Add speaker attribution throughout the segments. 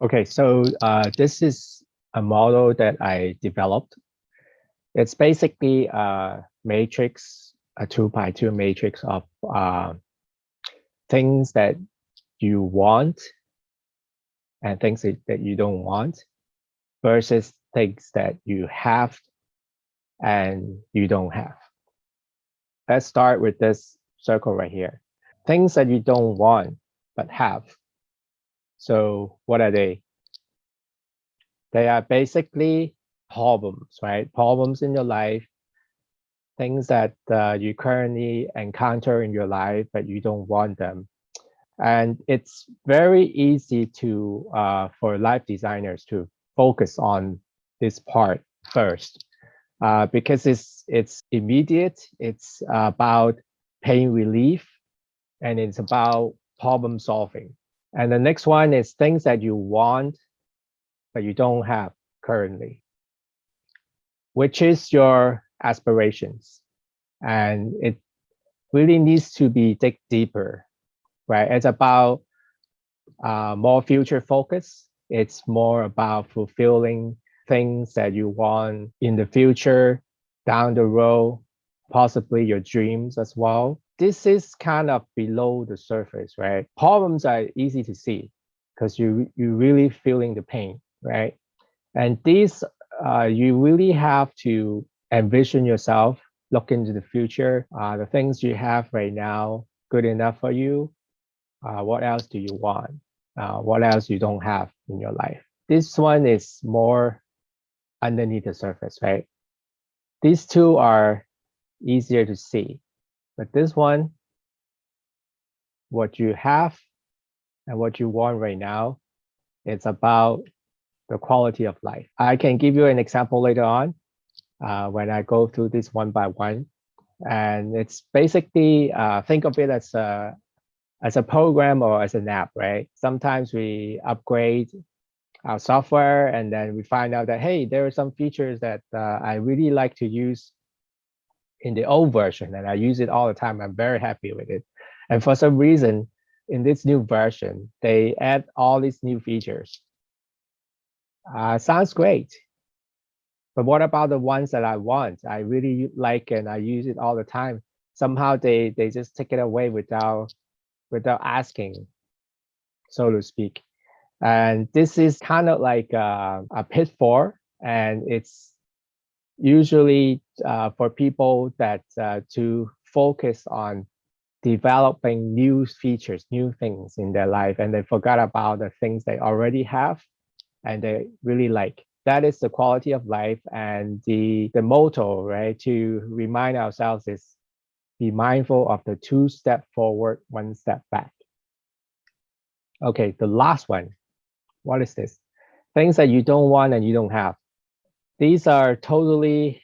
Speaker 1: Okay, so this is a model that I developed. It's basically a matrix, a 2 by 2 matrix of things that you want and things that you don't want versus things that you have and you don't have. Let's start with this circle right here. Things that you don't want but have. So what are they? They are basically problems, right? Problems in your life, things that you currently encounter in your life, but you don't want them. And it's very easy to for life designers to focus on this part first because it's immediate. It's about pain relief, and it's about problem solving. And the next one is things that you want but you don't have currently, which is your aspirations. And it really needs to be dig deeper, right? It's about more future focus. It's more about fulfilling things that you want in the future, down the road, possibly your dreams as well. This is kind of below the surface, right? Problems are easy to see because you really feeling the pain, right? And these you really have to envision yourself, look into the future. The things you have right now good enough for you? What else do you want? What else you don't have in your life? This one is more underneath the surface, right? These two are easier to see, but this one, what you have and what you want right now, it's about the quality of life. I can give you an example later on when I go through this one by one. And it's basically, think of it as a program or as an app, right? Sometimes we upgrade our software and then we find out that, hey, there are some features that I really like to use in the old version and I use it all the time. I'm very happy with it. And for some reason, in this new version, they add all these new features. Sounds great. But what about the ones that I want? I really like and I use it all the time. Somehow they just take it away without asking, so to speak. And this is kind of like a pitfall, and it's usually for people that to focus on developing new features, new things in their life, and they forgot about the things they already have and they really like. That is the quality of life, and the motto, right, to remind ourselves is be mindful of the 2 step forward, 1 step back. Okay, the last one. What is this? Things that you don't want and you don't have. These are totally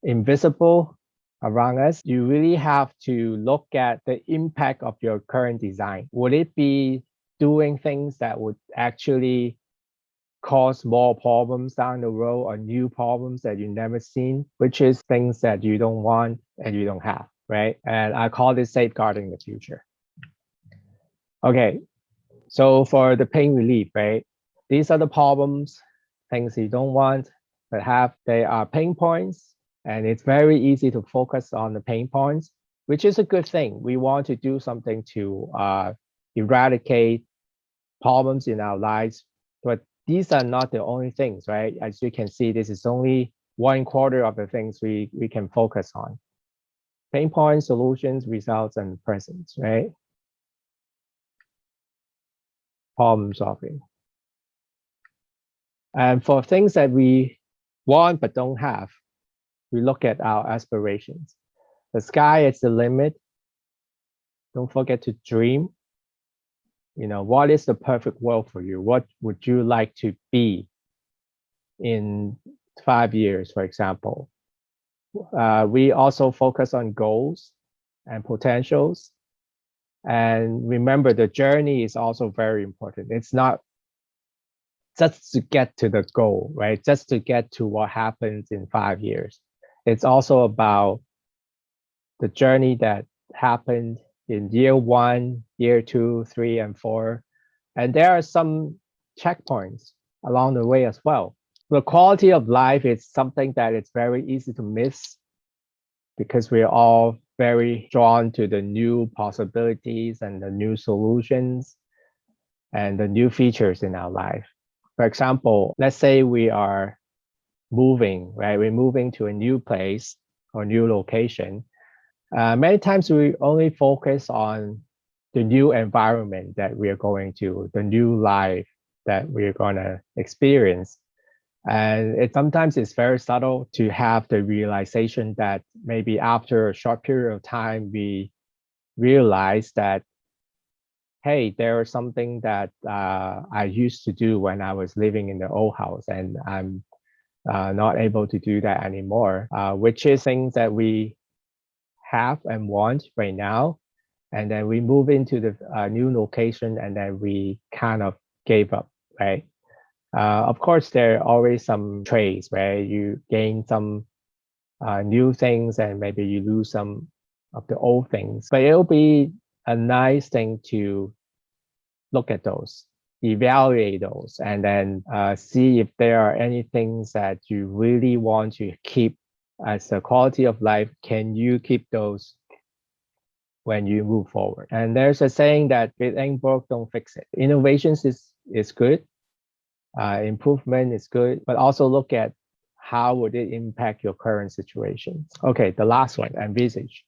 Speaker 1: invisible around us. You really have to look at the impact of your current design. Would it be doing things that would actually cause more problems down the road or new problems that you never seen, which is things that you don't want and you don't have, right? And I call this safeguarding the future. Okay, so for the pain relief, right? These are the problems, things you don't want, but have, they are pain points, and it's very easy to focus on the pain points, which is a good thing. We want to do something to eradicate problems in our lives, but these are not the only things, right? As you can see, this is only 1/4 of the things we can focus on. Pain points, solutions, results, and presence, right? Problem solving. And for things that we want but don't have, we look at our aspirations. The sky is the limit. Don't forget to dream. You know, what is the perfect world for you? What would you like to be in 5 years, for example? We also focus on goals and potentials. And remember, the journey is also very important. It's not just to get to the goal, right? Just to get to what happens in 5 years. It's also about the journey that happened in year 1, year 2, 3, and 4. And there are some checkpoints along the way as well. The quality of life is something that it's very easy to miss because we're all very drawn to the new possibilities and the new solutions and the new features in our life. For example, let's say we are moving, right? We're moving to a new place or new location. Many times we only focus on the new environment that we are going to, the new life that we're going to experience. And sometimes it's very subtle to have the realization that maybe after a short period of time, we realize that, hey, there is something that I used to do when I was living in the old house, and I'm not able to do that anymore, which is things that we have and want right now. And then we move into the new location, and then we kind of gave up, right? Of course, there are always some trades where you gain some new things and maybe you lose some of the old things, but it'll be a nice thing to look at those, evaluate those, and then see if there are any things that you really want to keep as a quality of life. Can you keep those when you move forward? And there's a saying that if it ain't broke, don't fix it. Innovations is good. Improvement is good, but also look at how would it impact your current situation. Okay, the last one, envisage.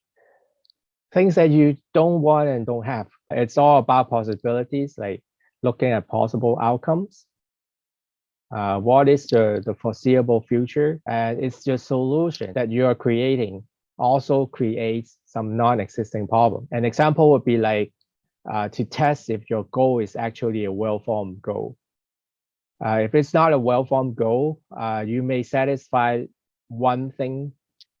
Speaker 1: Things that you don't want and don't have. It's all about possibilities, like looking at possible outcomes. What is the foreseeable future? And it's your solution that you are creating also creates some non-existing problem. An example would be like to test if your goal is actually a well-formed goal. If it's not a well-formed goal, you may satisfy one thing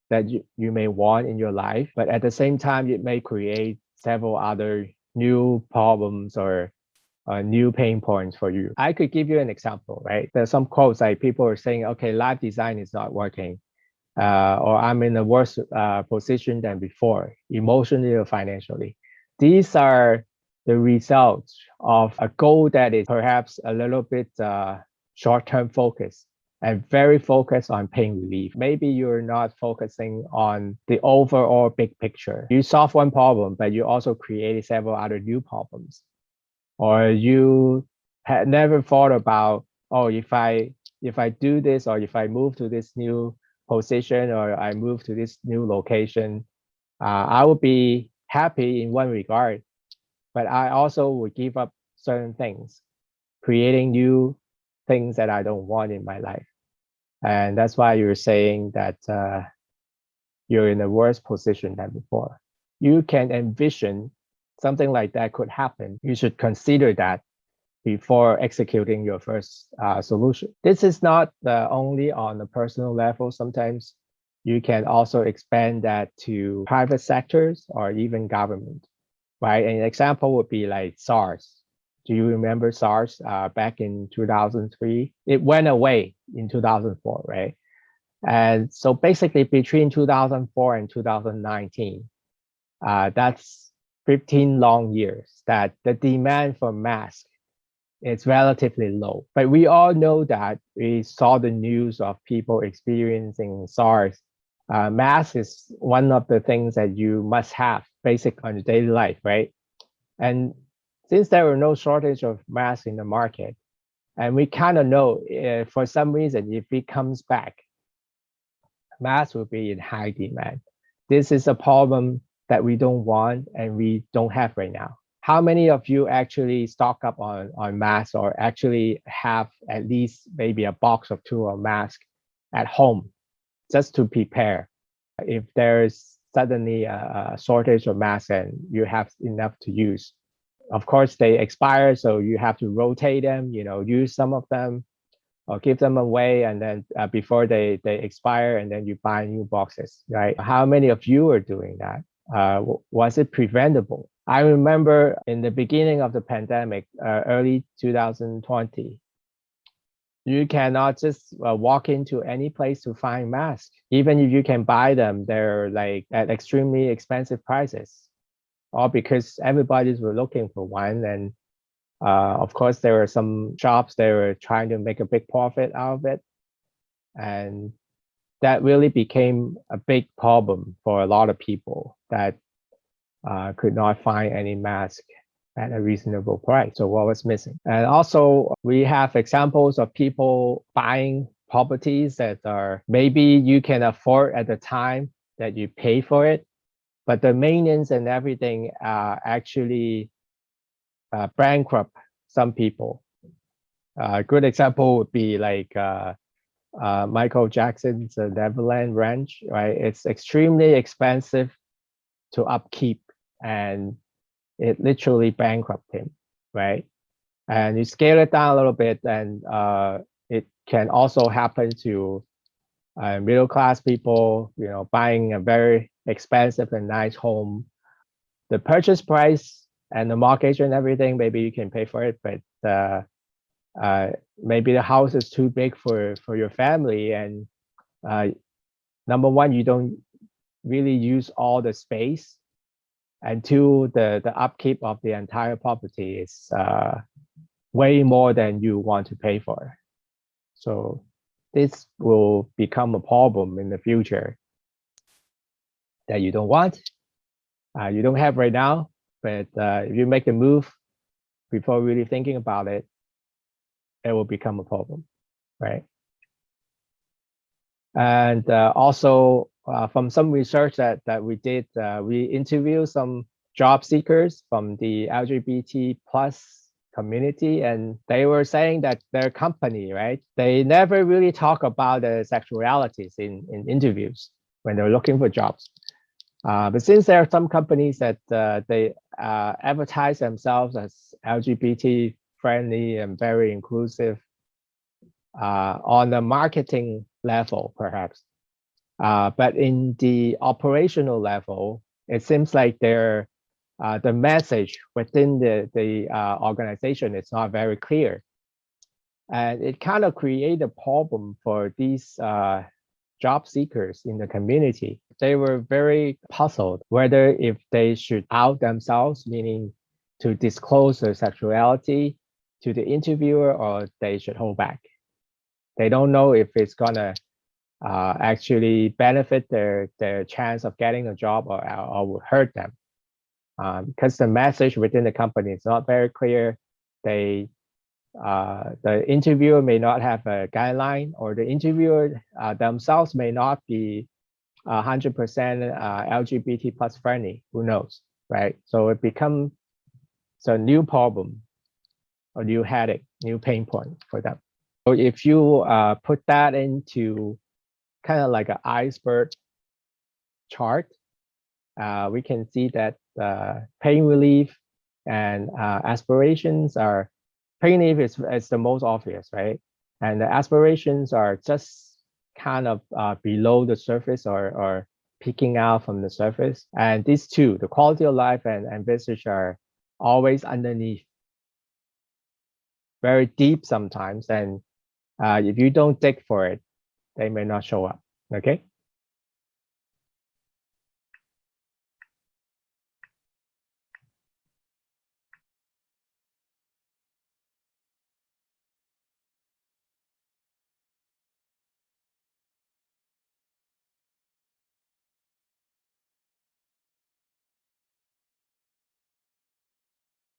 Speaker 1: that you may want in your life, but at the same time, it may create several other new problems or new pain points for you. I could give you an example, right? There's some quotes like people are saying, okay, life design is not working, or I'm in a worse position than before, emotionally or financially. These are the results of a goal that is perhaps a little bit short-term focus and very focused on pain relief. Maybe you're not focusing on the overall big picture. You solve one problem, but you also create several other new problems. Or you had never thought about, oh, if I do this, or if I move to this new position, or I move to this new location, I would be happy in one regard, but I also would give up certain things, creating new things that I don't want in my life. And that's why you're saying that you're in a worse position than before. You can envision something like that could happen. You should consider that before executing your first solution. This is not only on a personal level. Sometimes you can also expand that to private sectors or even government, right? An example would be like SARS. Do you remember SARS back in 2003? It went away in 2004, right? And so basically between 2004 and 2019, that's 15 long years that the demand for masks is relatively low. But we all know that we saw the news of people experiencing SARS. Mask is one of the things that you must have basic on your daily life, right? And since there were no shortage of masks in the market, and we kind of know for some reason, if it comes back, masks will be in high demand. This is a problem that we don't want and we don't have right now. How many of you actually stock up on masks or actually have at least maybe a box or two of masks at home just to prepare if there's suddenly a shortage of masks and you have enough to use? Of course, they expire, so you have to rotate them, use some of them or give them away, and then before they expire, and then you buy new boxes, right? How many of you are doing that? Was it preventable? I remember in the beginning of the pandemic, early 2020, you cannot just walk into any place to find masks. Even if you can buy them, they're like at extremely expensive prices, all because everybody's were looking for one. And Of course, there were some shops that were trying to make a big profit out of it. And that really became a big problem for a lot of people that could not find any mask at a reasonable price. So what was missing? And also we have examples of people buying properties that are maybe you can afford at the time that you pay for it, but the maintenance and everything actually bankrupt some people. A good example would be like Michael Jackson's Neverland Ranch, right? It's extremely expensive to upkeep, and it literally bankrupted him, right? And you scale it down a little bit, and it can also happen to middle class people, you know, buying a very expensive and nice home. The purchase price and the mortgage and everything, maybe you can pay for it, but maybe the house is too big for your family, and number one, you don't really use all the space, and two, the upkeep of the entire property is way more than you want to pay for. So this will become a problem in the future that you don't want, you don't have right now, but if you make the move before really thinking about it, it will become a problem, right? And also from some research that we did, we interviewed some job seekers from the LGBT plus community, and they were saying that their company, right, they never really talk about the sexualities in interviews when they're looking for jobs. But since there are some companies that they advertise themselves as LGBT friendly and very inclusive on the marketing level, perhaps. But in the operational level, it seems like the message within the organization is not very clear. And it kind of created a problem for these job seekers in the community. They were very puzzled whether if they should out themselves, meaning to disclose their sexuality to the interviewer, or they should hold back. They don't know if it's gonna actually benefit their chance of getting a job, or will hurt them, because the message within the company is not very clear. The interviewer may not have a guideline, or the interviewer themselves may not be 100% LGBT plus friendly. Who knows, right? So it becomes a new problem, a new headache, new pain point for them. So if you put that into kind of like an iceberg chart, we can see that pain relief and aspirations are, pain relief is the most obvious, right? And the aspirations are just kind of below the surface, or peeking out from the surface. And these two, the quality of life and visage, are always underneath, very deep sometimes. And if you don't dig for it, they may not show up, okay?